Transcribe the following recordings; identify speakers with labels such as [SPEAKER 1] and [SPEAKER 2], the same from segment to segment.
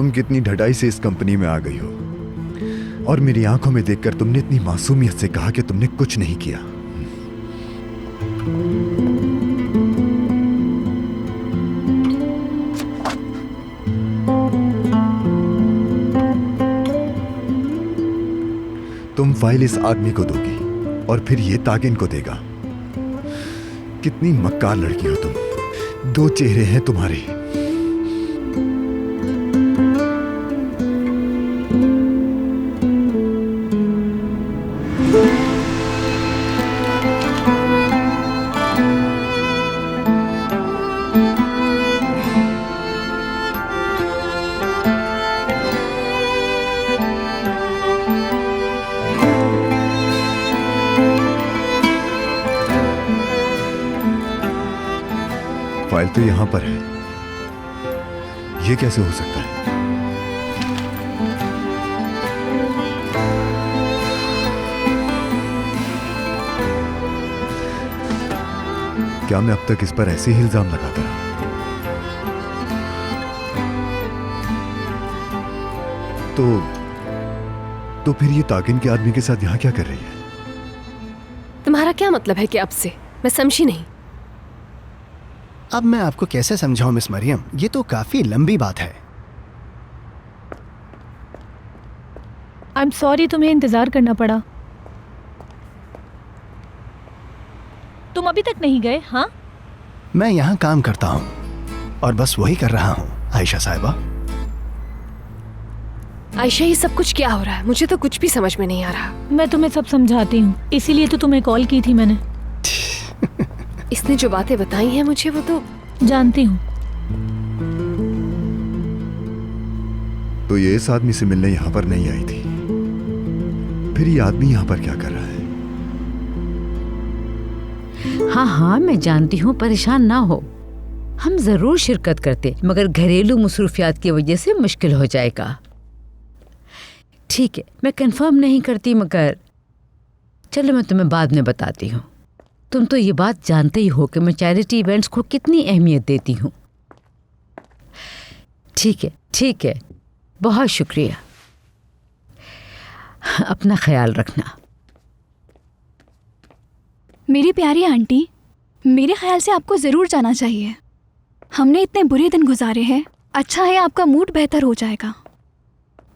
[SPEAKER 1] तुम कितनी ढटाई से इस कंपनी में आ गई हो, और मेरी आंखों में देखकर तुमने इतनी मासूमियत से कहा कि तुमने कुछ नहीं किया। तुम फाइल इस आदमी को दोगी और फिर ये तागिन को देगा। कितनी मक्कार लड़की हो तुम। 2 चेहरे हैं तुम्हारे। फाइल तो यहां पर है, ये कैसे हो सकता है? क्या मैं अब तक इस पर ऐसे ही इल्जाम लगाता रहा? तो फिर ये तागिन के आदमी के साथ यहां क्या कर रही है?
[SPEAKER 2] तुम्हारा क्या मतलब है कि अब से? मैं समझी नहीं।
[SPEAKER 3] अब मैं आपको कैसे समझाऊं मिस मरियम, ये तो काफी लंबी बात है।
[SPEAKER 4] आई एम सॉरी तुम्हें इंतजार करना पड़ा। तुम अभी तक नहीं गए? हाँ,
[SPEAKER 3] मैं यहाँ काम करता हूँ और बस वही कर रहा हूँ आयशा साहिबा।
[SPEAKER 2] आयशा, ये सब कुछ क्या हो रहा है? मुझे तो कुछ भी समझ में नहीं आ रहा।
[SPEAKER 4] मैं तुम्हें सब समझाती हूँ, इसीलिए तो तुम्हें कॉल की थी मैंने।
[SPEAKER 2] इसने जो बातें बताई हैं मुझे, वो तो
[SPEAKER 4] जानती हूँ।
[SPEAKER 1] तो ये इस आदमी से मिलने यहां पर नहीं आई थी, फिर ये आदमी यहां पर क्या कर रहा है?
[SPEAKER 5] हाँ हाँ, मैं जानती हूँ, परेशान ना हो। हम जरूर शिरकत करते, मगर घरेलू मसरूफियात की वजह से मुश्किल हो जाएगा। ठीक है, मैं कंफर्म नहीं करती, मगर चलो मैं तुम्हें बाद में बताती हूँ। तुम तो ये बात जानते ही हो कि मैं चैरिटी इवेंट्स को कितनी अहमियत देती हूँ। ठीक है, ठीक है, बहुत शुक्रिया। अपना ख्याल रखना।
[SPEAKER 6] मेरी प्यारी आंटी, मेरे ख्याल से आपको ज़रूर जाना चाहिए। हमने इतने बुरे दिन गुजारे हैं, अच्छा है आपका मूड बेहतर हो जाएगा।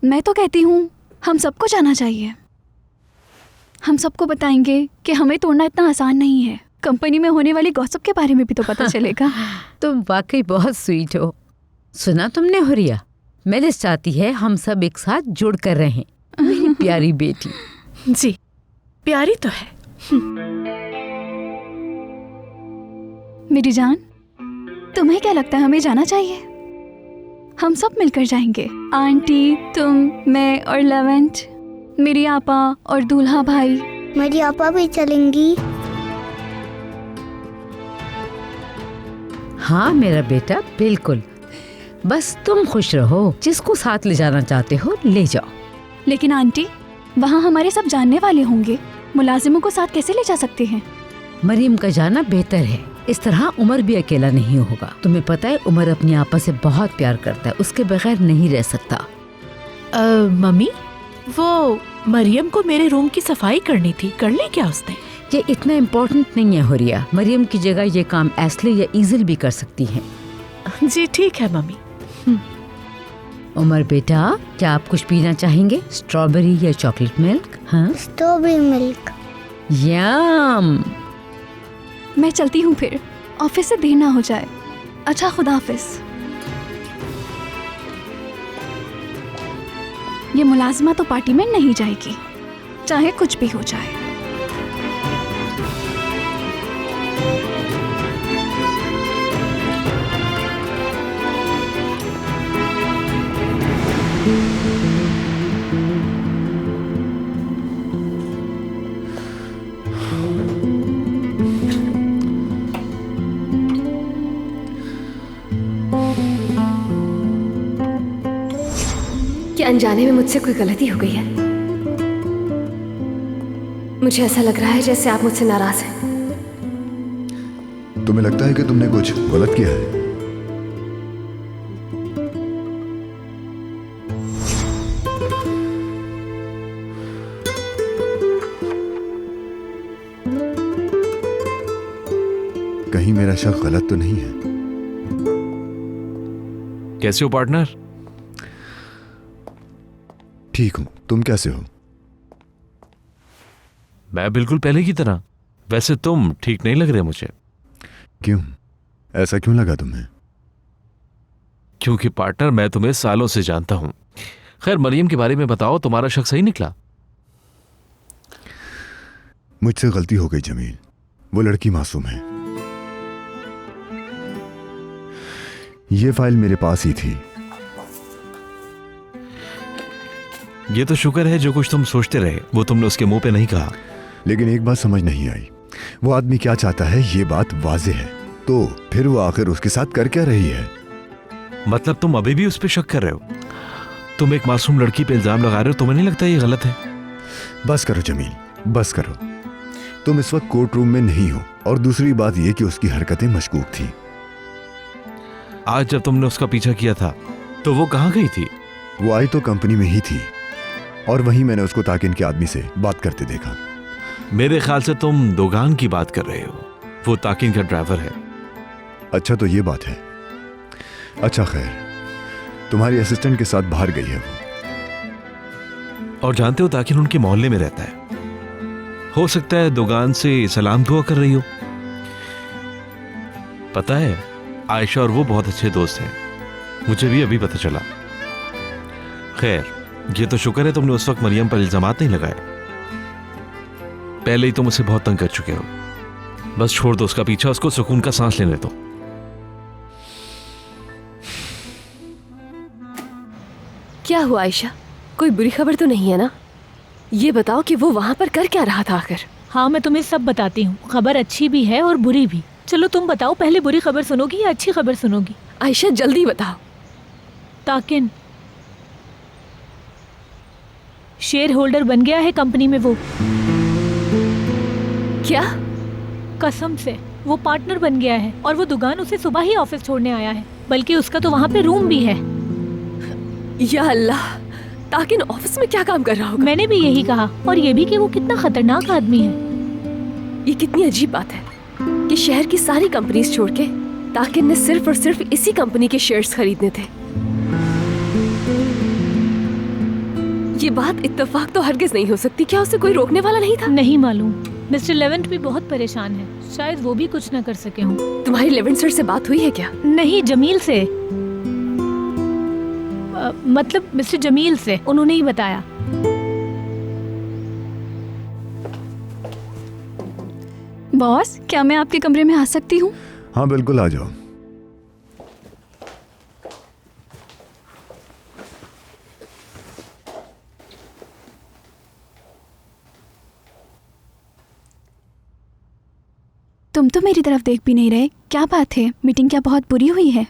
[SPEAKER 6] मैं तो कहती हूँ हम सबको जाना चाहिए। हम सबको बताएंगे कि हमें तोड़ना इतना आसान नहीं है। कंपनी में होने वाली गॉसिप के बारे में भी तो पता चलेगा।
[SPEAKER 5] तुम वाकई बहुत स्वीट हो। सुना तुमने हुरिया, मेलिस चाहती है हम सब एक साथ जुड़ कर रहें। मेरी प्यारी बेटी।
[SPEAKER 7] जी, प्यारी तो है।
[SPEAKER 6] मेरी जान, तुम्हें क्या लगता है हमें जाना चाहिए? हम सब मिलकर जाएंगे, आंटी, तुम, मैं और लेवेंट, मेरी आपा और दूल्हा भाई।
[SPEAKER 8] मेरी आपा भी चलेंगी।
[SPEAKER 5] हाँ मेरा बेटा, बिल्कुल। बस तुम खुश रहो, जिसको साथ ले जाना चाहते हो ले जाओ।
[SPEAKER 6] लेकिन आंटी, वहाँ हमारे सब जानने वाले होंगे, मुलाजिमों को साथ कैसे ले जा सकते हैं?
[SPEAKER 5] मरियम का जाना बेहतर है, इस तरह उमर भी अकेला नहीं होगा। तुम्हें पता है उमर अपनी आपा से बहुत प्यार करता है, उसके बगैर नहीं रह सकता।
[SPEAKER 7] मम्मी, वो मरियम को मेरे रूम की सफाई करनी थी, कर ली क्या उसने?
[SPEAKER 5] ये इतना इम्पोर्टेंट नहीं है हुरिया, मरियम की जगह ये काम एस्ले या ईजिल भी कर सकती हैं।
[SPEAKER 7] जी ठीक है मम्मी।
[SPEAKER 5] उमर बेटा, क्या आप कुछ पीना चाहेंगे? स्ट्रॉबेरी या चॉकलेट मिल्क? हाँ,
[SPEAKER 8] स्ट्रॉबेरी मिल्क।
[SPEAKER 5] यम।
[SPEAKER 6] मैं चलती हूँ फिर, ऑफिस से देर ना हो जाए। अच्छा, खुदा हाफिज। ये मुलाजमा तो पार्टी में नहीं जाएगी, चाहे कुछ भी हो जाए।
[SPEAKER 2] क्या अनजाने में मुझसे कोई गलती हो गई है? मुझे ऐसा लग रहा है जैसे आप मुझसे नाराज हैं।
[SPEAKER 1] तुम्हें लगता है कि तुमने कुछ गलत किया है? कहीं मेरा शक गलत तो नहीं है?
[SPEAKER 9] कैसे हो पार्टनर?
[SPEAKER 1] ठीक हूं, तुम कैसे हो?
[SPEAKER 9] मैं बिल्कुल पहले की तरह। वैसे तुम ठीक नहीं लग रहे मुझे।
[SPEAKER 1] क्यों? ऐसा क्यों लगा तुम्हें?
[SPEAKER 9] क्योंकि पार्टनर मैं तुम्हें सालों से जानता हूं। खैर मरियम के बारे में बताओ, तुम्हारा शक सही निकला?
[SPEAKER 1] मुझसे गलती हो गई जमील, वो लड़की मासूम है। ये फाइल मेरे पास ही थी।
[SPEAKER 9] ये तो शुक्र है जो कुछ तुम सोचते रहे वो तुमने उसके मुंह पे नहीं कहा।
[SPEAKER 1] लेकिन एक बात समझ नहीं आई, वो आदमी क्या चाहता है ये बात वाज़ेह है, तो फिर वो आखिर उसके साथ कर क्या रही है?
[SPEAKER 9] मतलब तुम अभी भी उस पर शक कर रहे हो? तुम एक मासूम लड़की पे इल्जाम लगा रहे हो, तुम्हें नहीं लगता ये गलत है?
[SPEAKER 1] बस करो जमील, बस करो। तुम इस वक्त कोर्ट रूम में नहीं हो, और दूसरी बात यह कि उसकी हरकतें मशकूक थी।
[SPEAKER 9] आज जब तुमने उसका पीछा किया था तो वो कहाँ गई थी?
[SPEAKER 1] वो आई तो कंपनी में ही थी, और वहीं मैंने उसको ताकिन के आदमी से बात करते देखा।
[SPEAKER 9] मेरे ख्याल से तुम दोगान की बात कर रहे हो। वो ताकिन का ड्राइवर है।
[SPEAKER 1] अच्छा तो ये बात है। अच्छा खैर, तुम्हारी असिस्टेंट के साथ बाहर गई है वो।
[SPEAKER 9] और जानते हो ताकिन उनके मोहल्ले में रहता है। हो सकता है दोगान से सलाम दुआ कर रही हो। पता है आयशा और वो बहुत अच्छे दोस्त हैं, मुझे भी अभी पता चला। खैर ये तो शुक्र है तुमने उस वक्त मरियम पर इल्जामात नहीं लगाए। पहले ही तुम उसे बहुत तंग कर चुके हो। बस छोड़ दो उसका पीछा, उसको सुकून का सांस लेने दो।
[SPEAKER 2] क्या हुआ आयशा, कोई बुरी खबर तो नहीं है ना? ये बताओ कि वो वहां पर कर क्या रहा था आखिर?
[SPEAKER 4] हाँ मैं तुम्हें सब बताती हूँ, खबर अच्छी भी है और बुरी भी। चलो तुम बताओ, पहले बुरी खबर सुनोगी या अच्छी खबर सुनोगी?
[SPEAKER 2] आयशा जल्दी बताओ।
[SPEAKER 4] ताकिन शेयर होल्डर बन गया है कंपनी में वो।
[SPEAKER 2] क्या?
[SPEAKER 4] कसम से वो पार्टनर बन गया है, और वो दुकान उसे सुबह ही ऑफिस छोड़ने आया है, बल्कि उसका तो वहाँ पे रूम भी है।
[SPEAKER 2] या अल्लाह, ताकिन ऑफिस में क्या काम कर रहा होगा?
[SPEAKER 4] मैंने भी यही कहा, और ये भी कि वो कितना खतरनाक आदमी है।
[SPEAKER 2] ये कितनी अजीब बात है कि शहर की सारी कंपनीज छोड़ के ताकिन ने सिर्फ और सिर्फ इसी कंपनी के शेयर्स खरीदने थे। ये बात इत्तेफाक तो हरगिज नहीं हो सकती। क्या उसे कोई रोकने वाला नहीं था?
[SPEAKER 4] नहीं मालूम। मिस्टर लेवेंट भी बहुत परेशान है, शायद वो भी कुछ न कर सके हों।
[SPEAKER 2] तुम्हारी लेवेंट सर से बात हुई है क्या?
[SPEAKER 4] नहीं, जमील से। मतलब मिस्टर जमील से, उन्होंने ही बताया।
[SPEAKER 6] बॉस, क्या मैं आपके कमरे में आ सकती हूँ?
[SPEAKER 1] हाँ बिल्कुल, आ जाओ।
[SPEAKER 6] तुम तो मेरी तरफ देख भी नहीं रहे, क्या बात है? मीटिंग क्या बहुत बुरी हुई है?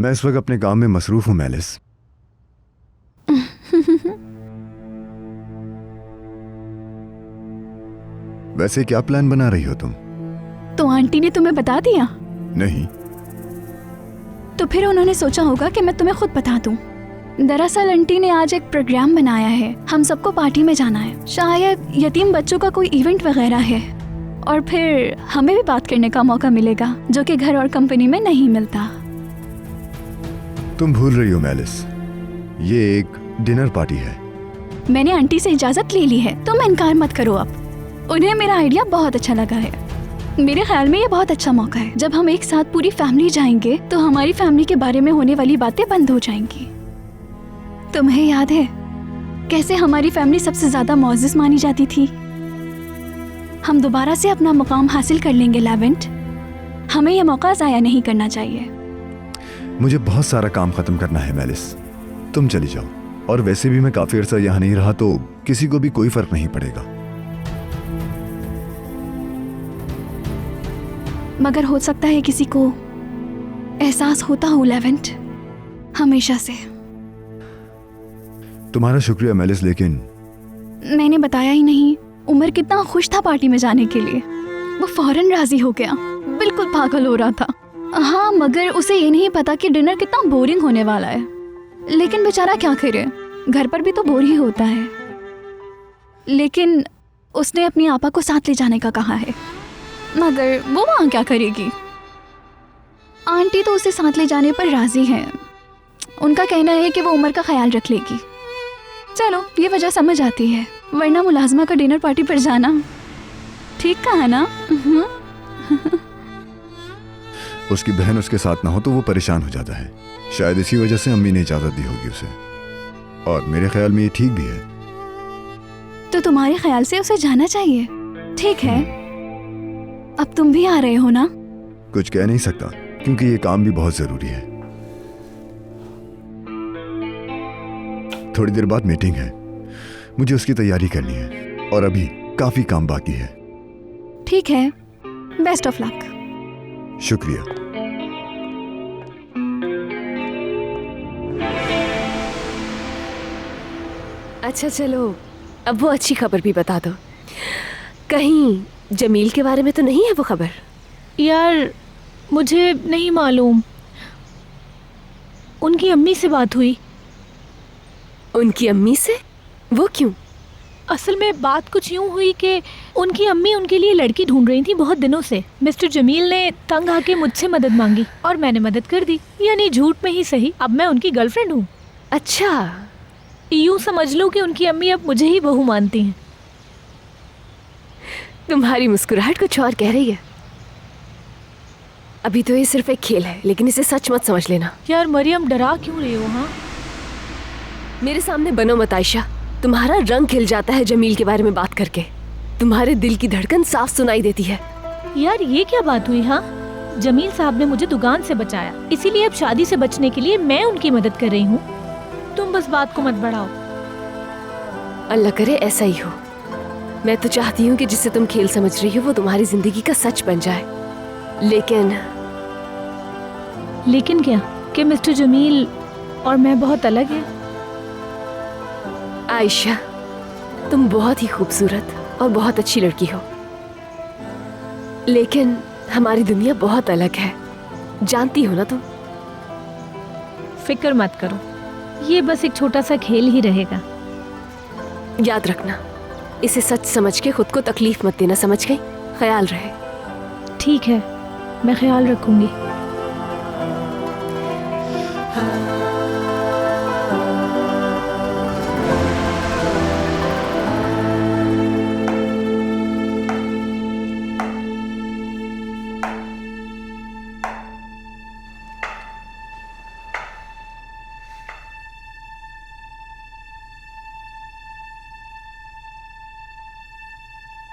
[SPEAKER 1] मैं इस वक्त अपने काम में मसरूफ हूँ मेलिस। वैसे क्या प्लान बना रही हो तुम?
[SPEAKER 6] तो आंटी ने तुम्हें बता दिया?
[SPEAKER 1] नहीं।
[SPEAKER 6] तो फिर उन्होंने सोचा होगा कि मैं तुम्हें खुद बता दूं। दरअसल आंटी ने आज एक प्रोग्राम बनाया है, हम सबको पार्टी में जाना है। शायद यतीम बच्चों का कोई इवेंट वगैरह है, और फिर हमें भी बात करने का मौका मिलेगा जो कि घर और कंपनी में नहीं मिलता।
[SPEAKER 1] तुम भूल रही हो मेलिस, ये एक डिनर पार्टी है।
[SPEAKER 6] मैंने आंटी से इजाजत ले ली है, तुम इनकार मत करो अब। उन्हें मेरा आइडिया बहुत अच्छा लगा है। मेरे ख्याल में ये बहुत अच्छा मौका है। जब हम एक साथ पूरी फैमिली जाएंगे तो हमारी फैमिली के बारे में होने वाली बातें बंद हो जाएंगी। तुम्हें याद है कैसे हमारी फैमिली सबसे ज्यादा मौजिज़ मानी जाती थी? हम दोबारा से अपना मुकाम हासिल कर लेंगे लेवेंट। हमें यह मौका ज़ाया नहीं करना चाहिए।
[SPEAKER 1] मुझे बहुत सारा काम खत्म करना है मेलिस, तुम चली जाओ। और वैसे भी मैं काफी अर्सा यहाँ नहीं रहा तो किसी को भी कोई फर्क नहीं पड़ेगा।
[SPEAKER 6] मगर हो सकता है किसी को एहसास होता हो लेवेंट, हमेशा से।
[SPEAKER 1] तुम्हारा शुक्रिया मेलिस, लेकिन
[SPEAKER 6] मैंने बताया ही नहीं। उमर कितना खुश था पार्टी में जाने के लिए, वो फौरन राजी हो गया, बिल्कुल पागल हो रहा था। हाँ, मगर उसे ये नहीं पता कि डिनर कितना बोरिंग होने वाला है। लेकिन बेचारा क्या करे, घर पर भी तो बोर ही होता है। लेकिन उसने अपनी आपा को साथ ले जाने का कहा है, मगर वो वहाँ क्या करेगी? आंटी तो उसे साथ ले जाने पर राजी हैं। उनका कहना है कि वो उमर का ख्याल रख लेगी। चलो, ये वजह समझ आती है, वरना मुलाजमा का डिनर पार्टी पर जाना ठीक कहा ना?
[SPEAKER 1] उसकी बहन उसके साथ ना हो तो वो परेशान हो जाता है। शायद इसी वजह से अम्मी ने इजाजत दी होगी उसे, और मेरे ख्याल में ये ठीक भी है।
[SPEAKER 6] तो तुम्हारे ख्याल से उसे जाना चाहिए। ठीक है, अब तुम भी आ रहे हो ना?
[SPEAKER 1] कुछ कह नहीं सकता क्योंकि ये काम भी बहुत जरूरी है। थोड़ी देर बाद मीटिंग है, मुझे उसकी तैयारी करनी है और अभी काफी काम बाकी है।
[SPEAKER 6] ठीक है, बेस्ट ऑफ लक।
[SPEAKER 1] शुक्रिया।
[SPEAKER 2] अच्छा चलो, अब वो अच्छी खबर भी बता दो। कहीं जमील के बारे में तो नहीं है वो खबर?
[SPEAKER 4] यार मुझे नहीं मालूम, उनकी अम्मी से बात हुई।
[SPEAKER 2] उनकी अम्मी से? वो क्यों?
[SPEAKER 4] असल में बात कुछ यूं हुई कि उनकी अम्मी उनके लिए लड़की ढूंढ रही थी बहुत दिनों से। मिस्टर जमील ने तंग आके मुझसे मदद मांगी और मैंने मदद कर दी, यानी झूठ में ही सही, अब मैं उनकी गर्लफ्रेंड हूँ।
[SPEAKER 2] अच्छा,
[SPEAKER 4] यूं समझ लो कि उनकी अम्मी अब मुझे ही बहू मानती हैं।
[SPEAKER 2] तुम्हारी मुस्कुराहट कुछ और कह रही है। अभी तो ये सिर्फ एक खेल है, लेकिन इसे सच मत समझ लेना।
[SPEAKER 4] यार मरियम, डरा क्यों रही हो? हाँ,
[SPEAKER 2] मेरे सामने बनो मत आयशा। तुम्हारा रंग खिल जाता है जमील के बारे में बात करके। तुम्हारे दिल की धड़कन साफ सुनाई देती है।
[SPEAKER 4] यार ये क्या बात हुई? हाँ, जमील साहब ने मुझे दुकान से बचाया, इसीलिए अब शादी से बचने के लिए मैं उनकी मदद कर रही हूँ। तुम बस बात को मत बढ़ाओ।
[SPEAKER 2] अल्लाह करे ऐसा ही हो। मैं तो चाहती हूँ कि जिसे तुम खेल समझ रही हो वो तुम्हारी जिंदगी का सच बन जाए।
[SPEAKER 4] लेकिन क्या कि मिस्टर जमील और मैं बहुत अलग हैं?
[SPEAKER 2] आयशा, तुम बहुत ही खूबसूरत और बहुत अच्छी लड़की हो, लेकिन हमारी दुनिया बहुत अलग है, जानती हो ना तुम?
[SPEAKER 4] फिक्र मत करो, ये बस एक छोटा सा खेल ही रहेगा।
[SPEAKER 2] याद रखना, इसे सच समझ के खुद को तकलीफ मत देना, समझ गई? ख्याल रहे।
[SPEAKER 4] ठीक है, मैं ख्याल रखूंगी।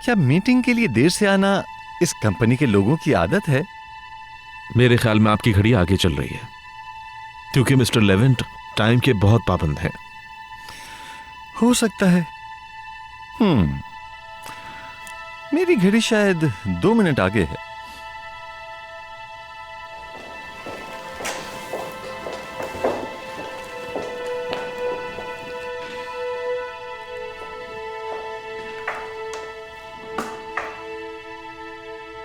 [SPEAKER 10] क्या मीटिंग के लिए देर से आना इस कंपनी के लोगों की आदत है?
[SPEAKER 9] मेरे ख्याल में आपकी घड़ी आगे चल रही है, क्योंकि मिस्टर लेवेंट टाइम के बहुत पाबंद हैं।
[SPEAKER 10] हो सकता है। मेरी घड़ी शायद 2 मिनट आगे है।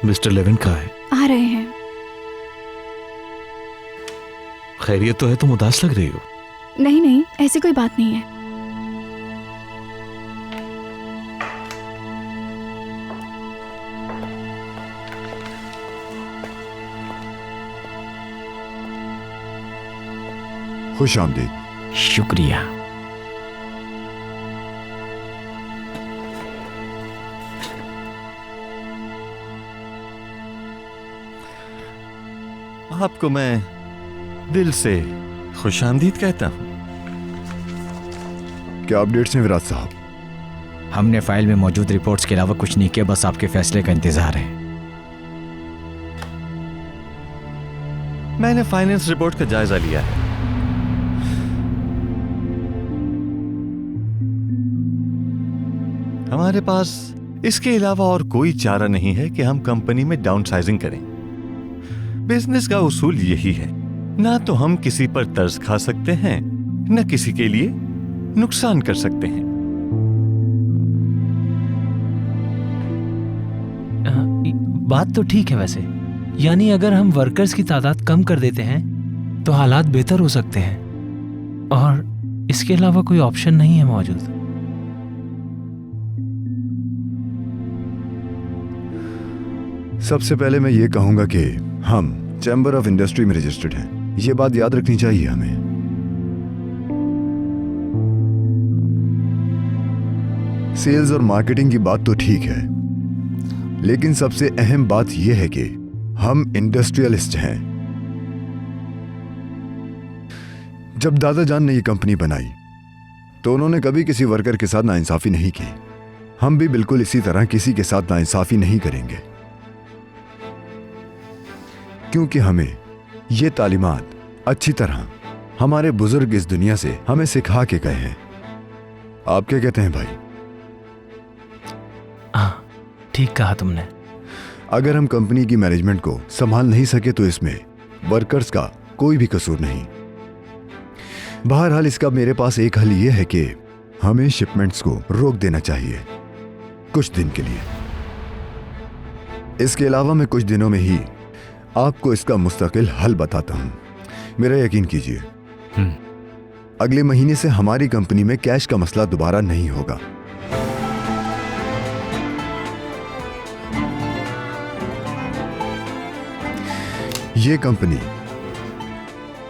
[SPEAKER 9] मिस्टर लेवेंट कहाँ है?
[SPEAKER 6] आ रहे हैं।
[SPEAKER 9] खैरियत तो है? तुम उदास लग रही हो।
[SPEAKER 6] नहीं नहीं, ऐसी कोई बात नहीं है।
[SPEAKER 1] खुश आमदीद।
[SPEAKER 11] शुक्रिया।
[SPEAKER 10] आपको मैं दिल से खुशामदीद कहता हूं।
[SPEAKER 1] क्या अपडेट्स हैं विराज साहब?
[SPEAKER 11] हमने फाइल में मौजूद रिपोर्ट्स के अलावा कुछ नहीं किया, बस आपके फैसले का इंतजार है।
[SPEAKER 10] मैंने फाइनेंस रिपोर्ट का जायजा लिया है। हमारे पास इसके अलावा और कोई चारा नहीं है कि हम कंपनी में डाउनसाइजिंग करें। बिजनेस का उसूल यही है, ना तो हम किसी पर कर्ज खा सकते हैं, न किसी के लिए नुकसान कर सकते हैं।
[SPEAKER 12] बात तो ठीक है वैसे, यानी अगर हम वर्कर्स की तादाद कम कर देते हैं तो हालात बेहतर हो सकते हैं, और इसके अलावा कोई ऑप्शन नहीं है मौजूद।
[SPEAKER 1] सबसे पहले मैं ये कहूंगा कि हम चैम्बर ऑफ इंडस्ट्री में रजिस्टर्ड हैं। ये बात याद रखनी चाहिए हमें। सेल्स और मार्केटिंग की बात तो ठीक है, लेकिन सबसे अहम बात यह है कि हम इंडस्ट्रियलिस्ट हैं। जब दादा जान ने ये कंपनी बनाई तो उन्होंने कभी किसी वर्कर के साथ नाइंसाफी नहीं की। हम भी बिल्कुल इसी तरह किसी के साथ नाइंसाफी नहीं करेंगे, क्योंकि हमें ये तालीमात अच्छी तरह हमारे बुजुर्ग इस दुनिया से हमें सिखा के गए हैं। आप क्या कहते हैं भाई?
[SPEAKER 12] हाँ, ठीक कहा तुमने।
[SPEAKER 1] अगर हम कंपनी की मैनेजमेंट को संभाल नहीं सके तो इसमें वर्कर्स का कोई भी कसूर नहीं। बहरहाल इसका मेरे पास एक हल ये है कि हमें शिपमेंट्स को रोक देना चाहिए कुछ दिन के लिए। इसके अलावा मैं कुछ दिनों में ही आपको इसका मुस्तकिल हल बताता हूं। मेरा यकीन कीजिए, अगले महीने से हमारी कंपनी में कैश का मसला दोबारा नहीं होगा। ये कंपनी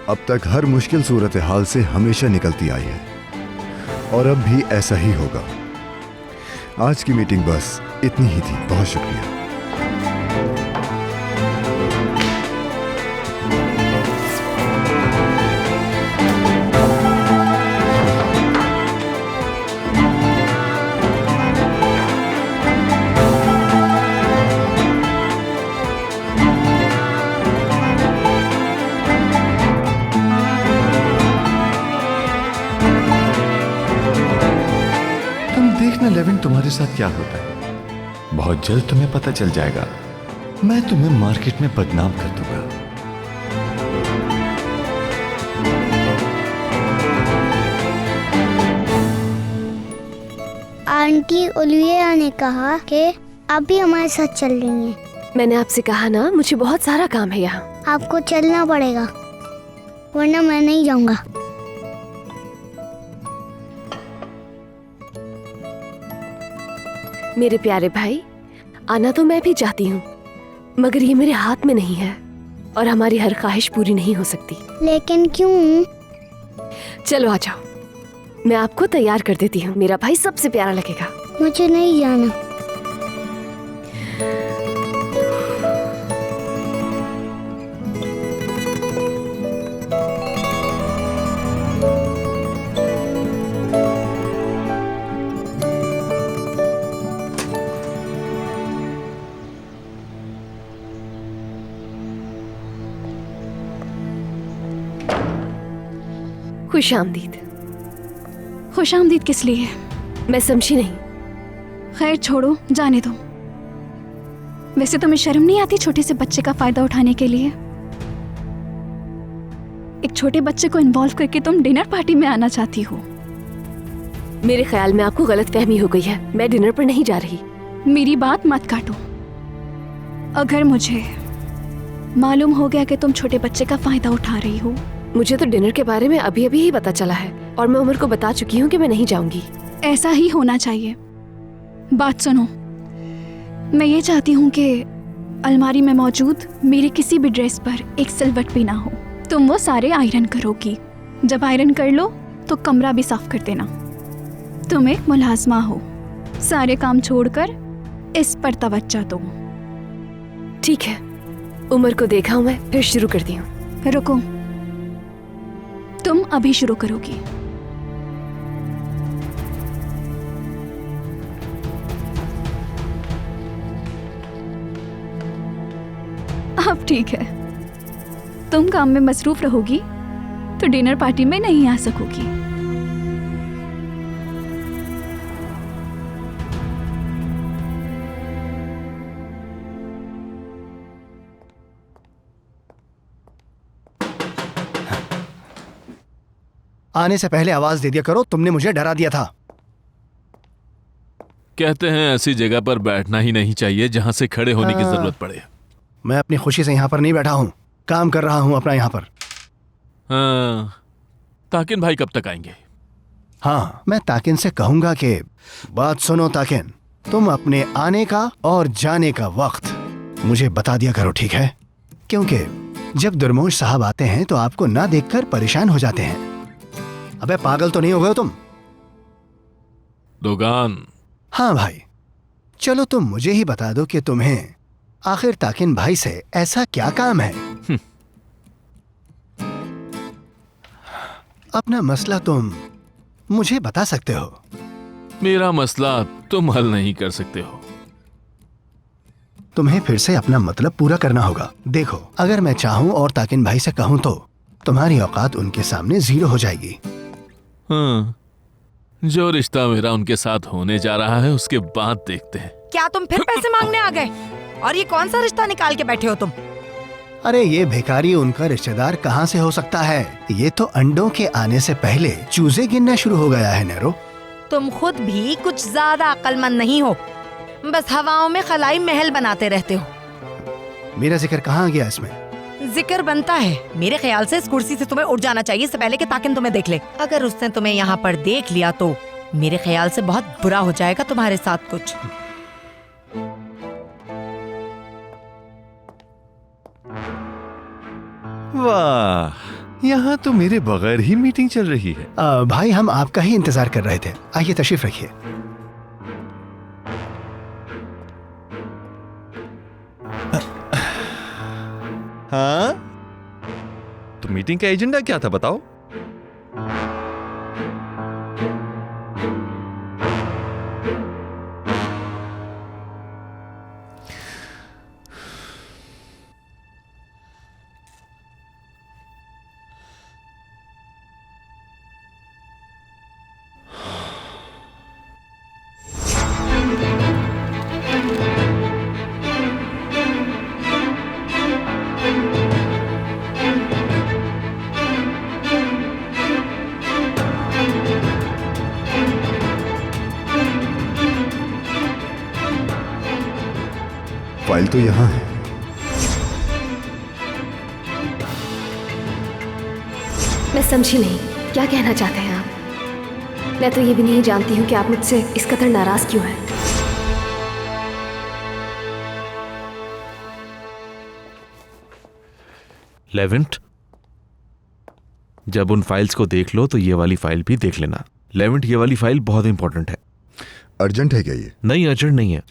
[SPEAKER 1] अब तक हर मुश्किल सूरत हाल से हमेशा निकलती आई है और अब भी ऐसा ही होगा। आज की मीटिंग बस इतनी ही थी। बहुत शुक्रिया।
[SPEAKER 10] लेविन, तुम्हारे साथ क्या होता है बहुत जल्द तुम्हें पता चल जाएगा। मैं तुम्हें मार्केट में बदनाम कर दूंगा।
[SPEAKER 8] आंटी ओलिविया ने कहा कि आप भी हमारे साथ चल रही हैं।
[SPEAKER 2] मैंने आपसे कहा ना, मुझे बहुत सारा काम है यहाँ।
[SPEAKER 8] आपको चलना पड़ेगा, वरना मैं नहीं जाऊंगा।
[SPEAKER 2] मेरे प्यारे भाई, आना तो मैं भी चाहती हूँ, मगर ये मेरे हाथ में नहीं है और हमारी हर ख्वाहिश पूरी नहीं हो सकती।
[SPEAKER 8] लेकिन क्यों?
[SPEAKER 2] चलो आ जाओ, मैं आपको तैयार कर देती हूँ। मेरा भाई सबसे प्यारा लगेगा।
[SPEAKER 8] मुझे नहीं जाना।
[SPEAKER 2] खुश आमदीद।
[SPEAKER 6] खुश आमदीद किस लिए?
[SPEAKER 2] मैं समझी नहीं।
[SPEAKER 6] खैर छोड़ो, जाने दो। वैसे तुम्हें शर्म नहीं आती छोटे से बच्चे का फायदा उठाने के लिए? एक छोटे बच्चे को इन्वॉल्व करके तुम डिनर पार्टी में आना चाहती हो?
[SPEAKER 2] मेरे ख्याल में आपको गलतफहमी हो गई है। मैं डिनर पर नहीं जा रही।
[SPEAKER 6] मेरी बात मत काटो। अगर मुझे मालूम हो गया कि तुम छोटे बच्चे का फायदा उठा रही हो।
[SPEAKER 2] मुझे तो डिनर के बारे में अभी अभी ही पता चला है और मैं उमर को बता चुकी हूँ कि मैं नहीं जाऊंगी।
[SPEAKER 6] ऐसा ही होना चाहिए। बात सुनो, मैं ये चाहती हूँ कि अलमारी में मौजूद मेरे किसी भी ड्रेस पर एक सिलवट भी ना हो। तुम वो सारे आयरन करोगी। जब आयरन कर लो तो कमरा भी साफ कर देना। तुम एक मुलाजमा हो, सारे काम छोड़कर इस पर तवज्जो दो।
[SPEAKER 2] ठीक है, उमर को देखा हूँ मैं, फिर शुरू करती हूँ।
[SPEAKER 6] रुको, तुम अभी शुरू करोगी। अब ठीक है, तुम काम में मसरूफ रहोगी तो डिनर पार्टी में नहीं आ सकोगी।
[SPEAKER 3] आने से पहले आवाज दे दिया करो, तुमने मुझे डरा दिया था।
[SPEAKER 13] कहते हैं ऐसी जगह पर बैठना ही नहीं चाहिए जहां से खड़े होने की जरूरत पड़े।
[SPEAKER 3] मैं अपनी खुशी से यहाँ पर नहीं बैठा हूँ, काम कर रहा हूँ अपना यहाँ पर।
[SPEAKER 13] ताकिन भाई कब तक आएंगे?
[SPEAKER 3] हाँ, मैं ताकिन से कहूंगा कि बात सुनो ताकिन, तुम अपने आने का और जाने का वक्त मुझे बता दिया करो, ठीक है? क्योंकि जब दुर्मोश साहब आते हैं तो आपको ना देखकर परेशान हो जाते हैं। अबे पागल तो नहीं हो गए हो तुम?
[SPEAKER 13] दोगान।
[SPEAKER 3] हाँ भाई, चलो तुम मुझे ही बता दो कि तुम्हें आखिर ताकिन भाई से ऐसा क्या काम है? अपना मसला तुम मुझे बता सकते हो।
[SPEAKER 13] मेरा मसला तुम हल नहीं कर सकते हो।
[SPEAKER 3] तुम्हें फिर से अपना मतलब पूरा करना होगा। देखो, अगर मैं चाहूं और ताकिन भाई से कहूं तो तुम्हारी औकात उनके सामने 0 हो जाएगी।
[SPEAKER 13] हाँ, जो रिश्ता मेरा उनके साथ होने जा रहा है उसके बाद देखते हैं।
[SPEAKER 14] क्या तुम फिर पैसे मांगने आ गए? और ये कौन सा रिश्ता निकाल के बैठे हो तुम?
[SPEAKER 3] अरे ये भिखारी उनका रिश्तेदार कहाँ से हो सकता है? ये तो अंडों के आने से पहले चूजे गिनना शुरू हो गया है नेरो।
[SPEAKER 14] तुम खुद भी कुछ ज्यादा अक्लमंद नहीं हो, बस हवाओं में खलाई महल बनाते रहते हो।
[SPEAKER 3] मेरा जिक्र कहाँ गया इसमें?
[SPEAKER 14] जिक्र बनता है। मेरे ख्याल से इस कुर्सी से तुम्हें उठ जाना चाहिए इससे पहले कि ताकिन तुम्हें देख ले। अगर उसने तुम्हें यहाँ पर देख लिया तो मेरे ख्याल से बहुत बुरा हो जाएगा तुम्हारे साथ कुछ।
[SPEAKER 10] वाह, यहाँ तो मेरे बगैर ही मीटिंग चल रही है।
[SPEAKER 3] भाई हम आपका ही इंतजार कर रहे थे। आइए तशरीफ रखिए।
[SPEAKER 10] हाँ, तो मीटिंग का एजेंडा क्या था बताओ?
[SPEAKER 1] फाइल तो यहाँ है।
[SPEAKER 2] मैं समझी नहीं, क्या कहना चाहते हैं आप? मैं तो ये भी नहीं जानती हूँ कि आप मुझसे इस कदर नाराज क्यों हैं।
[SPEAKER 9] लेवेंट, जब उन फाइल्स को देख लो तो ये वाली फाइल भी देख लेना। लेवेंट, ये वाली फाइल बहुत इंपॉर्टेंट है।
[SPEAKER 1] अर्जेंट है क्या ये?
[SPEAKER 9] नहीं, अर्जेंट नहीं है।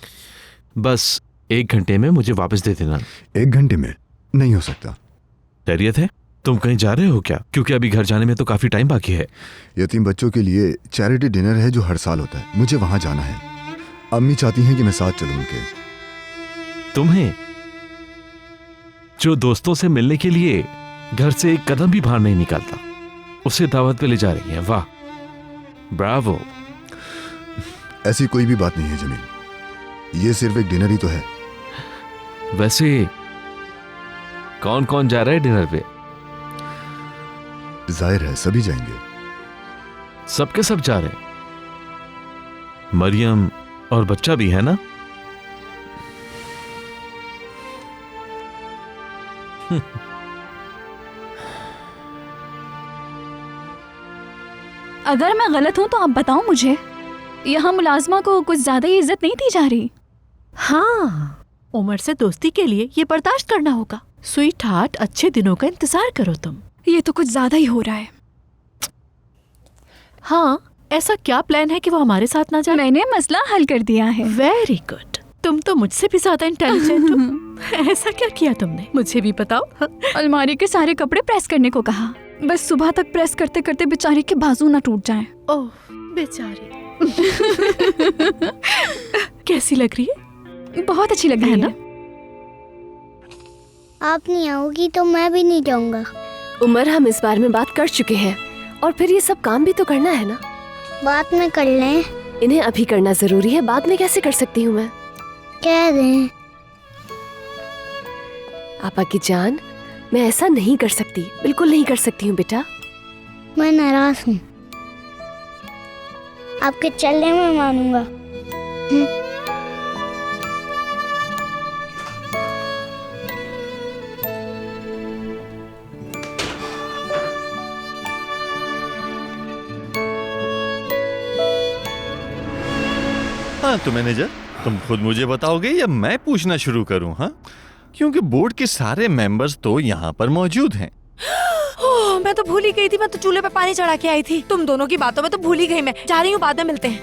[SPEAKER 9] बस 1 घंटे में मुझे वापस दे देना।
[SPEAKER 1] 1 घंटे में नहीं हो सकता।
[SPEAKER 9] खैरियत है? तुम कहीं जा रहे हो क्या? क्योंकि अभी घर जाने में तो काफी टाइम बाकी है।
[SPEAKER 1] यतीम बच्चों के लिए चैरिटी डिनर है जो हर साल होता है, मुझे वहां जाना है। अम्मी चाहती हैं कि मैं साथ चलूं उनके।
[SPEAKER 9] तुम्हें जो दोस्तों से मिलने के लिए घर से 1 कदम भी बाहर नहीं निकालता, उसे दावत पे ले जा रही है। वाह, ब्रावो।
[SPEAKER 1] ऐसी कोई भी बात नहीं है जमील, ये सिर्फ एक डिनर ही तो है।
[SPEAKER 9] वैसे कौन कौन जा रहा है डिनर पे?
[SPEAKER 1] जाहिर है सभी जाएंगे।
[SPEAKER 9] सबके सब जा रहे हैं? मरियम और बच्चा भी है ना?
[SPEAKER 6] अगर मैं गलत हूँ तो आप बताओ मुझे। यहाँ मुलाजमा को कुछ ज्यादा ही इज्जत नहीं दी जा रही।
[SPEAKER 7] हाँ, उमर से दोस्ती के लिए ये बर्दाश्त करना होगा। स्वीट हार्ट, अच्छे दिनों का इंतजार करो तुम।
[SPEAKER 6] ये तो कुछ ज्यादा ही हो रहा है।
[SPEAKER 7] हाँ, ऐसा क्या प्लान है कि वो हमारे साथ ना जाए?
[SPEAKER 6] मैंने मसला हल कर दिया है।
[SPEAKER 7] Very good. तुम तो मुझसे भी ज्यादा इंटेलिजेंट हो। ऐसा क्या किया तुमने? मुझे भी बताओ।
[SPEAKER 6] अलमारी के सारे कपड़े प्रेस करने को कहा। बस सुबह तक प्रेस करते करते बेचारे के बाजू ना टूट जाएं।
[SPEAKER 7] ओह बेचारी। कैसी लग रही है?
[SPEAKER 6] बहुत अच्छी लग रही है ना?
[SPEAKER 8] आप नहीं आओगी तो मैं भी नहीं जाऊंगा।
[SPEAKER 2] उमर, हम इस बारे में बात कर चुके हैं और फिर ये सब काम भी तो करना है ना।
[SPEAKER 8] बात में कर लें।
[SPEAKER 2] इन्हें अभी करना जरूरी है, बाद में कैसे कर सकती हूँ मैं?
[SPEAKER 8] कह दें।
[SPEAKER 2] आपा की जान, मैं ऐसा नहीं कर सकती, बिल्कुल नहीं कर सकती हूँ बेटा।
[SPEAKER 8] मैं नाराज हूँ, आपके चलने में मानूंगा।
[SPEAKER 10] हाँ तो मैनेजर, तुम खुद मुझे बताओगे या मैं पूछना शुरू करूं? हाँ, क्योंकि बोर्ड के सारे मेंबर्स तो यहाँ पर मौजूद हैं।
[SPEAKER 14] ओह, मैं तो भूल ही गई थी। मैं तो चूल्हे पे पानी चढ़ा के आई थी। तुम दोनों की बातों में तो भूल ही गई। मैं जा रही हूँ, बाद में मिलते हैं।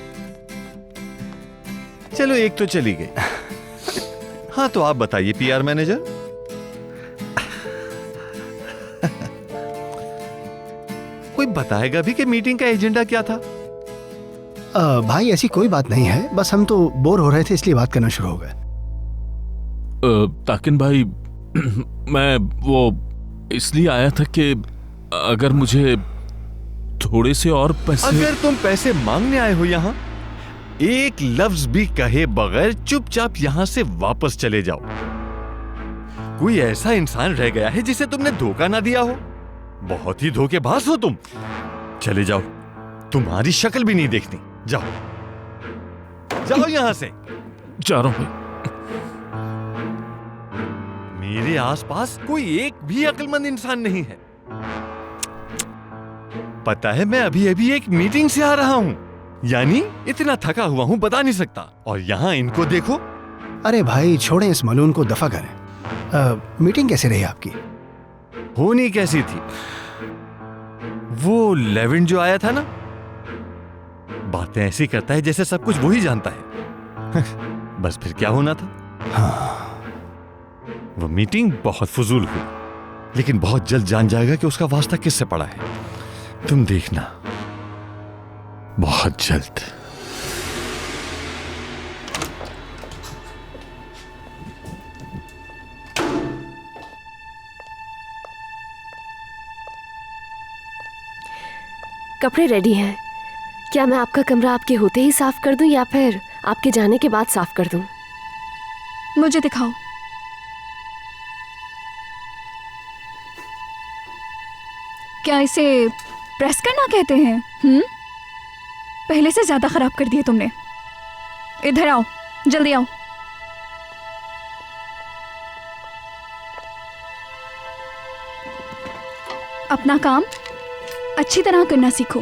[SPEAKER 10] चलो एक तो चली गई। हाँ तो आप बताइए पीआर मैनेजर। कोई बताएगा भी कि मीटिंग का एजेंडा क्या था?
[SPEAKER 3] भाई ऐसी कोई बात नहीं है, बस हम तो बोर हो रहे थे इसलिए बात करना शुरू हो गए।
[SPEAKER 13] ताकिन भाई, मैं वो इसलिए आया था कि अगर मुझे थोड़े से और पैसे।
[SPEAKER 10] अगर तुम पैसे मांगने आए हो यहाँ, एक लफ्ज भी कहे बगैर चुपचाप यहाँ से वापस चले जाओ। कोई ऐसा इंसान रह गया है जिसे तुमने धोखा ना दिया हो? बहुत ही धोखेबाज हो तुम। चले जाओ, तुम्हारी शक्ल भी नहीं देखनी। जाओ जाओ यहाँ से।
[SPEAKER 13] जा रहा हूं।
[SPEAKER 10] मेरे आसपास कोई एक भी अक्लमंद इंसान नहीं है। पता है मैं अभी अभी एक मीटिंग से आ रहा हूँ, यानी इतना थका हुआ हूँ बता नहीं सकता। और यहाँ इनको देखो।
[SPEAKER 3] अरे भाई छोड़ें इस मलून को, दफा करें। मीटिंग कैसे रही आपकी?
[SPEAKER 10] होनी कैसी थी? वो लेविन जो आया था ना, बातें ऐसी करता है जैसे सब कुछ वो ही जानता है। बस फिर क्या होना था?
[SPEAKER 3] हाँ।
[SPEAKER 10] वो मीटिंग बहुत फजूल हुई, लेकिन बहुत जल्द जान जाएगा कि उसका वास्ता किससे पड़ा है। तुम देखना, बहुत जल्द।
[SPEAKER 2] कपड़े रेडी हैं। क्या मैं आपका कमरा आपके होते ही साफ कर दूं या फिर आपके जाने के बाद साफ कर दूं?
[SPEAKER 6] मुझे दिखाओ। क्या इसे प्रेस करना कहते हैं? पहले से ज्यादा खराब कर दिए तुमने। इधर आओ, जल्दी आओ। अपना काम अच्छी तरह करना सीखो,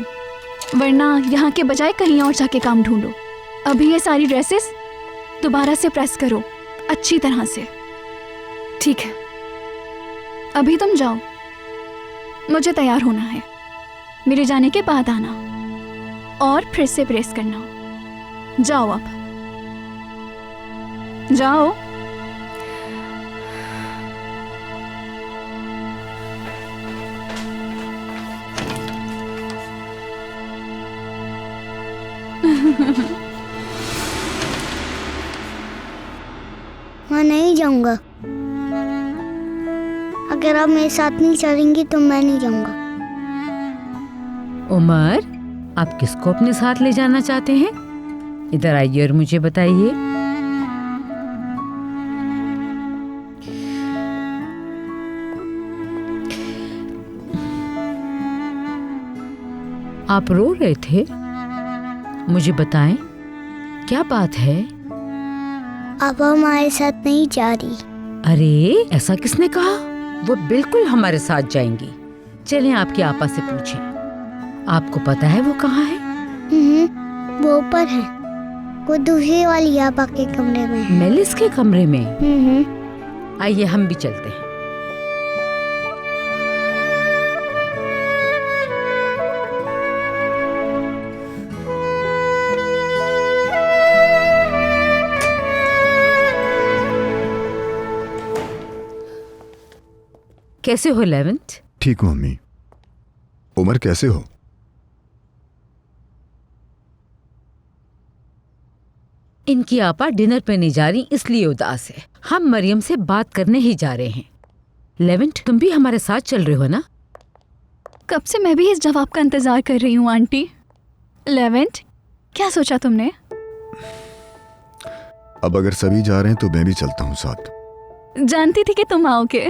[SPEAKER 6] वरना यहाँ के बजाय कहीं और जाके काम ढूंढो। अभी ये सारी ड्रेसेस दोबारा से प्रेस करो अच्छी तरह से।
[SPEAKER 2] ठीक है।
[SPEAKER 6] अभी तुम जाओ, मुझे तैयार होना है। मेरे जाने के बाद आना और फिर से प्रेस करना। जाओ अब, जाओ।
[SPEAKER 8] मैं नहीं जाऊंगा। अगर आप मेरे साथ नहीं चलेंगी तो मैं नहीं जाऊंगा।
[SPEAKER 5] उमर, आप किसको अपने साथ ले जाना चाहते हैं? इधर आइए और मुझे बताइए। आप रो रहे थे, मुझे बताएं क्या बात है?
[SPEAKER 8] आप हमारे साथ नहीं जा रही।
[SPEAKER 5] अरे ऐसा किसने कहा? वो बिल्कुल हमारे साथ जाएंगी। चलें आपकी आपा से पूछें। आपको पता है वो कहाँ है?
[SPEAKER 8] वो ऊपर है, वो दूसरी वाली आपा के कमरे में है।
[SPEAKER 5] मेलिस के कमरे में? आइए हम भी चलते हैं। कैसे हो लेवेंट?
[SPEAKER 1] ठीक हूँ अम्मी। उमर कैसे हो?
[SPEAKER 5] इनकी आपा डिनर पे नहीं जा रही इसलिए उदास है। हम मरियम से बात करने ही जा रहे हैं। लेवेंट, तुम भी हमारे साथ चल रहे हो ना?
[SPEAKER 6] कब से मैं भी इस जवाब का इंतजार कर रही हूँ आंटी। लेवेंट, क्या सोचा तुमने?
[SPEAKER 1] अब अगर सभी जा रहे हैं तो मैं भी चलता हूँ साथ।
[SPEAKER 6] जानती थी कि तुम आओगे।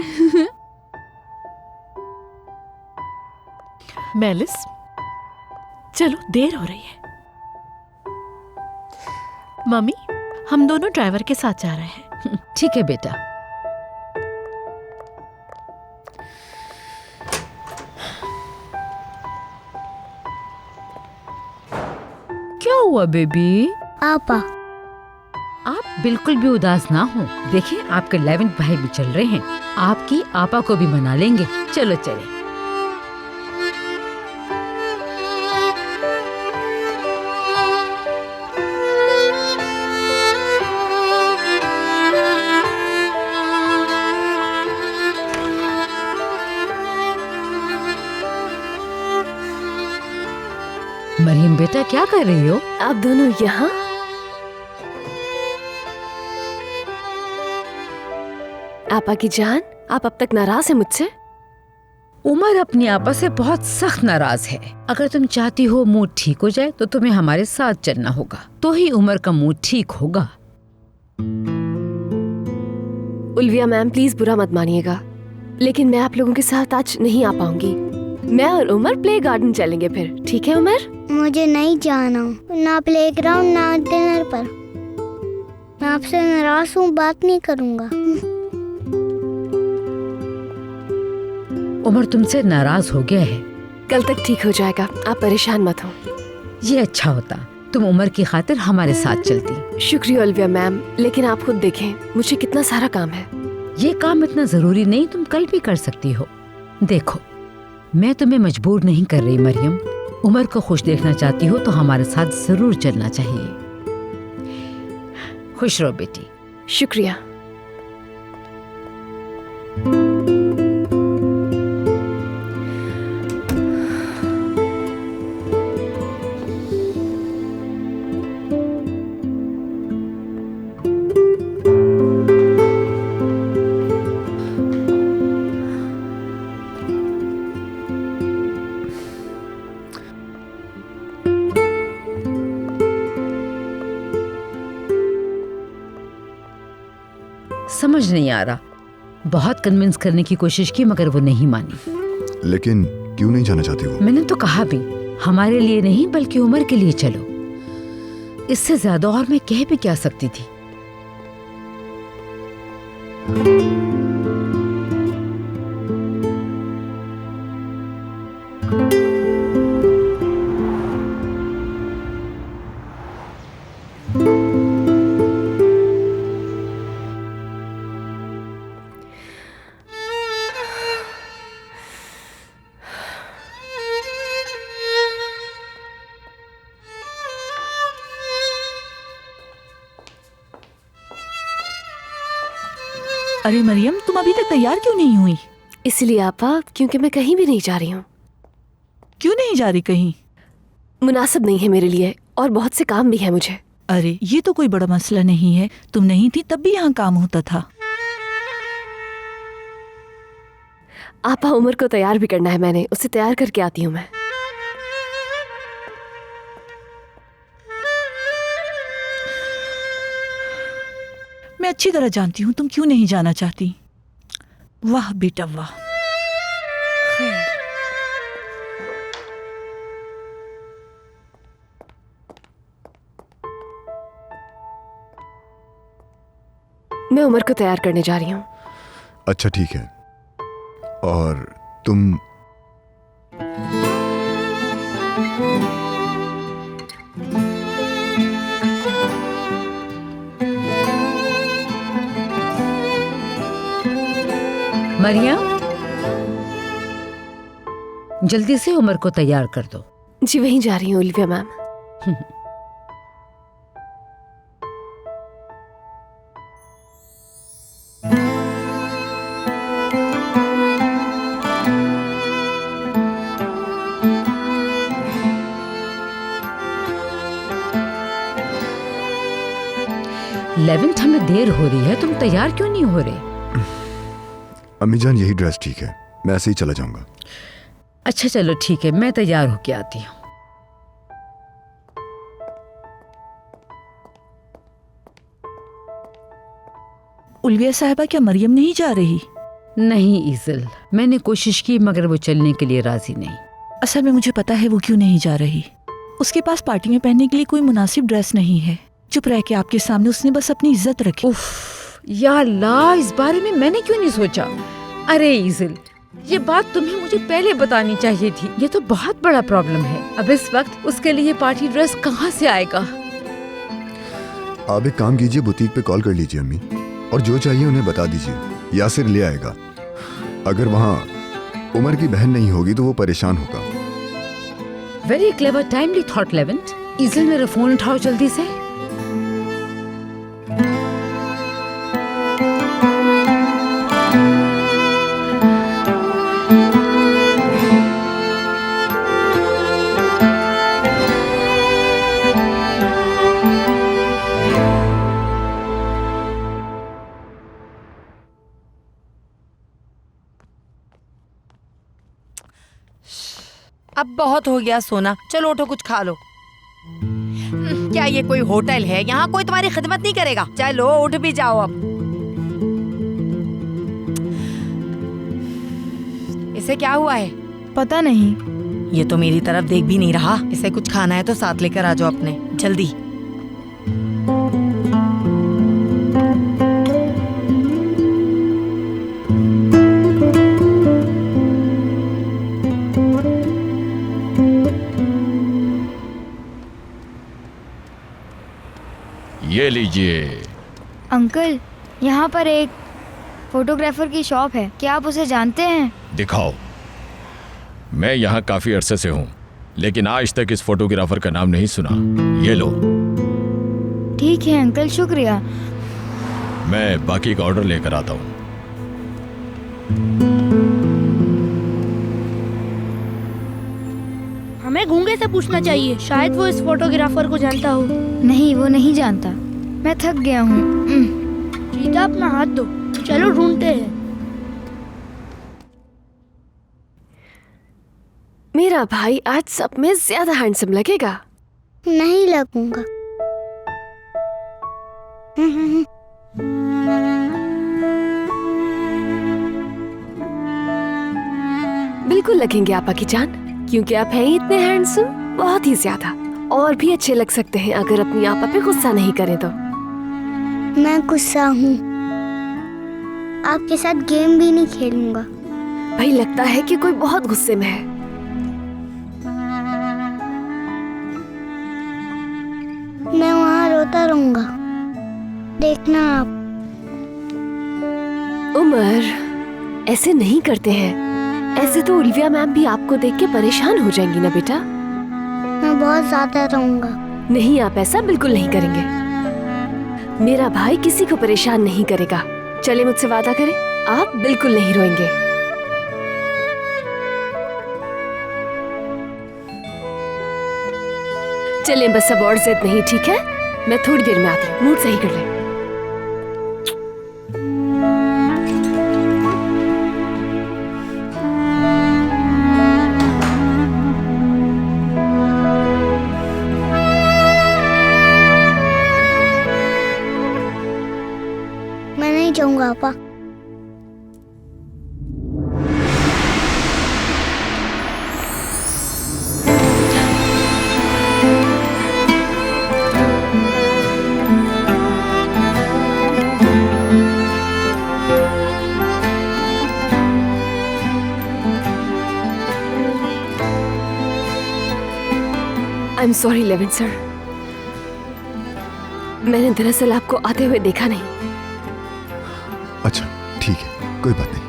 [SPEAKER 7] मेलिस, चलो देर हो रही है। मम्मी, हम दोनों ड्राइवर के साथ जा रहे हैं।
[SPEAKER 5] ठीक है बेटा। क्या हुआ बेबी?
[SPEAKER 8] आपा,
[SPEAKER 5] आप बिल्कुल भी उदास ना हो। देखिए आपके 11th भाई भी चल रहे हैं, आपकी आपा को भी मना लेंगे। चलो चले। मरियम बेटा क्या कर रही हो?
[SPEAKER 2] आप दोनों यहाँ? आपा की जान, आप अब तक नाराज हैं मुझसे?
[SPEAKER 5] उमर अपनी आपा से बहुत सख्त नाराज है। अगर तुम चाहती हो मूड ठीक हो जाए तो तुम्हें हमारे साथ चलना होगा, तो ही उमर का मूड ठीक होगा।
[SPEAKER 2] उल्विया मैम प्लीज बुरा मत मानिएगा, लेकिन मैं आप लोगों के साथ आज नहीं आ पाऊंगी। मैं और उमर प्ले गार्डन चलेंगे फिर, ठीक है उमर?
[SPEAKER 8] मुझे नहीं जाना, ना प्लेग्राउंड ना डिनर पर। मैं आपसे नाराज हूँ, बात नहीं करूँगा।
[SPEAKER 5] उमर तुमसे नाराज हो गया है।
[SPEAKER 2] कल तक ठीक हो जाएगा, आप परेशान मत हो।
[SPEAKER 5] ये अच्छा होता, तुम उमर की खातिर हमारे साथ चलती।
[SPEAKER 2] शुक्रिया उल्विया मैम, लेकिन आप खुद देखें मुझे कितना सारा काम है।
[SPEAKER 5] ये काम इतना जरूरी नहीं, तुम कल भी कर सकती हो। देखो मैं तुम्हें मजबूर नहीं कर रही मरियम, उमर को खुश देखना चाहती हो तो हमारे साथ जरूर चलना चाहिए। खुश रहो बेटी।
[SPEAKER 2] शुक्रिया।
[SPEAKER 5] समझ नहीं आ रहा, बहुत कन्विंस करने की कोशिश की मगर वो नहीं मानी।
[SPEAKER 1] लेकिन क्यों नहीं जाना चाहती वो?
[SPEAKER 5] मैंने तो कहा भी हमारे लिए नहीं बल्कि उमर के लिए चलो, इससे ज्यादा और मैं कह भी क्या सकती थी।
[SPEAKER 7] अरे मरियम, तुम अभी तक तैयार क्यों नहीं हुई?
[SPEAKER 2] इसलिए आपा, क्योंकि मैं कहीं भी नहीं जा रही हूँ।
[SPEAKER 7] क्यों नहीं जा रही कहीं?
[SPEAKER 2] मुनासिब नहीं है मेरे लिए और बहुत से काम भी है मुझे।
[SPEAKER 7] अरे ये तो कोई बड़ा मसला नहीं है, तुम नहीं थी तब भी यहाँ काम होता था।
[SPEAKER 2] आपा उमर को तैयार भी करना है, मैंने उसे तैयार करके आती हूँ मैं।
[SPEAKER 7] मैं अच्छी तरह जानती हूँ तुम क्यों नहीं जाना चाहती। वाह बेटा वाह।
[SPEAKER 2] मैं उमर को तैयार करने जा रही हूँ।
[SPEAKER 1] अच्छा ठीक है, और तुम?
[SPEAKER 5] मरियम जल्दी से उमर को तैयार कर दो।
[SPEAKER 2] जी वहीं जा रही हूँ उल्विया मैम।
[SPEAKER 5] इलेवेंथ हमें देर हो रही है, तुम तैयार क्यों नहीं हो रहे?
[SPEAKER 1] अम्मी जान यही ड्रेस ठीक है, मैं ऐसे ही चला जाऊंगा।
[SPEAKER 5] अच्छा चलो ठीक है, मैं तैयार होके आती हूँ।
[SPEAKER 7] उल्विया साहिबा, क्या मरियम नहीं जा रही?
[SPEAKER 5] नहीं ईजल, मैंने कोशिश की मगर वो चलने के लिए राजी नहीं।
[SPEAKER 7] असल में मुझे पता है वो क्यों नहीं जा रही। उसके पास पार्टी में पहनने के लिए कोई मुनासिब ड्रेस नहीं है। चुप रह के आपके सामने उसने बस अपनी इज्जत रखी।
[SPEAKER 5] या अल्लाह, इस बारे में मैंने क्यों नहीं सोचा। अरे ईजल, ये बात तुम्हें मुझे पहले बतानी चाहिए थी। ये तो बहुत बड़ा प्रॉब्लम है। अब इस वक्त उसके लिए पार्टी ड्रेस कहाँ से आएगा?
[SPEAKER 1] आप एक काम कीजिए, बुटीक पे कॉल कर लीजिए अम्मी, और जो चाहिए उन्हें बता दीजिए, यासिर ले आएगा। अगर वहाँ उमर की बहन नहीं होगी तो वो परेशान होगा।
[SPEAKER 5] Very clever, timely thought Levent. Ezel, मेरा फोन उठाओ जल्दी से।
[SPEAKER 14] अब बहुत हो गया सोना, चलो उठो कुछ खा लो। क्या ये कोई होटल है? यहाँ कोई तुम्हारी खिदमत नहीं करेगा। चलो उठ भी जाओ अब। इसे क्या हुआ है?
[SPEAKER 7] पता नहीं।
[SPEAKER 14] ये तो मेरी तरफ देख भी नहीं रहा। इसे कुछ खाना है तो साथ लेकर आ जाओ अपने, जल्दी।
[SPEAKER 11] ये लीजिए।
[SPEAKER 15] अंकल, यहाँ पर एक फोटोग्राफर की शॉप है, क्या आप उसे जानते हैं?
[SPEAKER 11] दिखाओ। मैं यहाँ काफी अरसे से हूँ, लेकिन आज तक इस फोटोग्राफर का नाम नहीं सुना। ये लो।
[SPEAKER 15] ठीक है अंकल, शुक्रिया।
[SPEAKER 11] मैं बाकी का ऑर्डर लेकर आता हूँ।
[SPEAKER 16] हमें गूंगे से पूछना चाहिए, शायद वो इस फोटोग्राफर को जानता हो।
[SPEAKER 15] नहीं, वो नहीं जानता। मैं थक गया हूँ।
[SPEAKER 16] सीधा अपना हाथ दो, चलो ढूंढते हैं।
[SPEAKER 2] मेरा भाई आज सब में ज्यादा हैंडसम लगेगा।
[SPEAKER 8] नहीं लगूंगा।
[SPEAKER 2] बिल्कुल लगेंगे आपा की जान, क्योंकि आप हैं ही इतने हैंडसम, बहुत ही ज्यादा। और भी अच्छे लग सकते हैं अगर अपनी आपा पे गुस्सा नहीं करें तो।
[SPEAKER 8] मैं गुस्सा हूँ। आपके साथ गेम भी नहीं खेलूंगा।
[SPEAKER 2] भाई लगता है कि कोई बहुत गुस्से में है।
[SPEAKER 8] मैं वहाँ रोता रहूंगा, देखना आप।
[SPEAKER 2] उमर, ऐसे नहीं करते हैं। ऐसे तो ओलिविया मैम भी आपको देख के परेशान हो जाएंगी ना बेटा।
[SPEAKER 8] मैं बहुत ज्यादा रहूंगा।
[SPEAKER 2] नहीं, आप ऐसा बिल्कुल नहीं करेंगे। मेरा भाई किसी को परेशान नहीं करेगा। चले मुझसे वादा करें, आप बिल्कुल नहीं रोएंगे। चलें बस, अब और जिद नहीं, ठीक है? मैं थोड़ी देर में आती हूँ, मूड सही कर ले।
[SPEAKER 8] मैं नहीं जाऊंगा आपा।
[SPEAKER 2] I am sorry Levin sir, मैंने दरअसल आपको आते हुए देखा नहीं।
[SPEAKER 1] अच्छा ठीक है, कोई बात नहीं।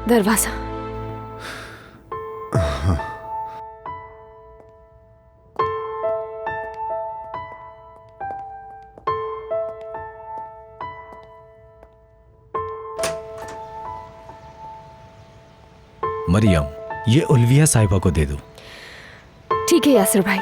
[SPEAKER 2] दरवाजा।
[SPEAKER 1] हाँ।
[SPEAKER 11] मरियम, ये उल्विया साहिबा को दे दो।
[SPEAKER 2] ठीक है यासिर भाई।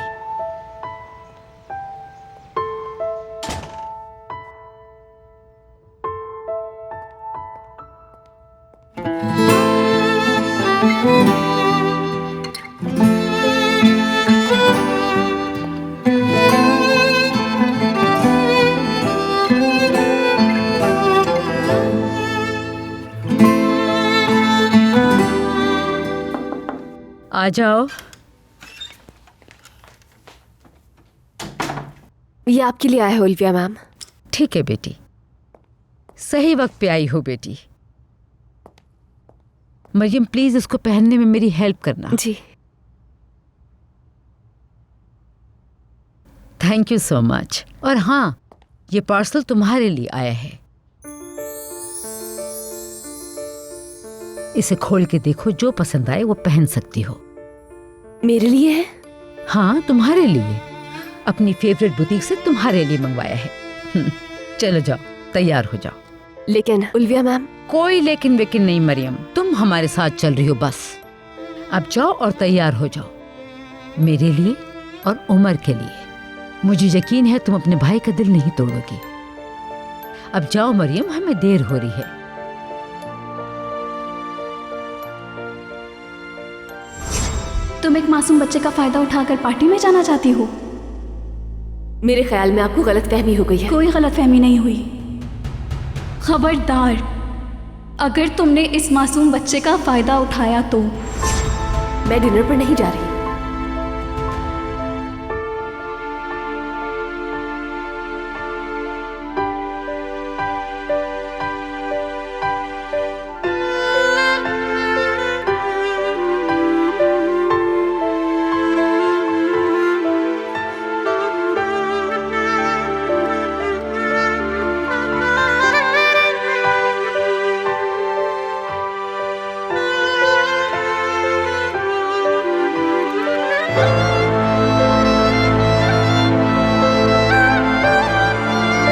[SPEAKER 5] आ जाओ।
[SPEAKER 2] ये आपके लिए आया है ओलिविया मैम।
[SPEAKER 5] ठीक है बेटी, सही वक्त पे आई हो बेटी। मरियम प्लीज इसको पहनने में मेरी हेल्प करना।
[SPEAKER 2] जी।
[SPEAKER 5] Thank you so much. और हाँ, ये पार्सल तुम्हारे लिए आया है। इसे खोल के देखो, जो पसंद आए वो पहन सकती हो।
[SPEAKER 2] मेरे लिए है?
[SPEAKER 5] हाँ, तुम्हारे लिए। अपनी फेवरेट बुटीक से तुम्हारे लिए मंगवाया है। चलो जाओ, तैयार हो जाओ।
[SPEAKER 2] लेकिन उल्विया मैम।
[SPEAKER 5] कोई लेकिन वेकिन नहीं मरियम, तुम हमारे साथ चल रही हो बस। अब जाओ और तैयार हो जाओ, मेरे लिए और उमर के लिए। मुझे यकीन है तुम अपने भाई का दिल नहीं तोड़ोगी। अब जाओ मरियम, हमें देर हो रही है।
[SPEAKER 6] तुम एक मासूम बच्चे का फायदा उठाकर पार्टी में जाना चाहती हो?
[SPEAKER 2] मेरे ख्याल में आपको गलतफहमी हो गई है।
[SPEAKER 6] कोई गलतफहमी नहीं हुई। खबरदार, अगर तुमने इस मासूम बच्चे का फायदा उठाया तो।
[SPEAKER 2] मैं डिनर पर नहीं जा रही।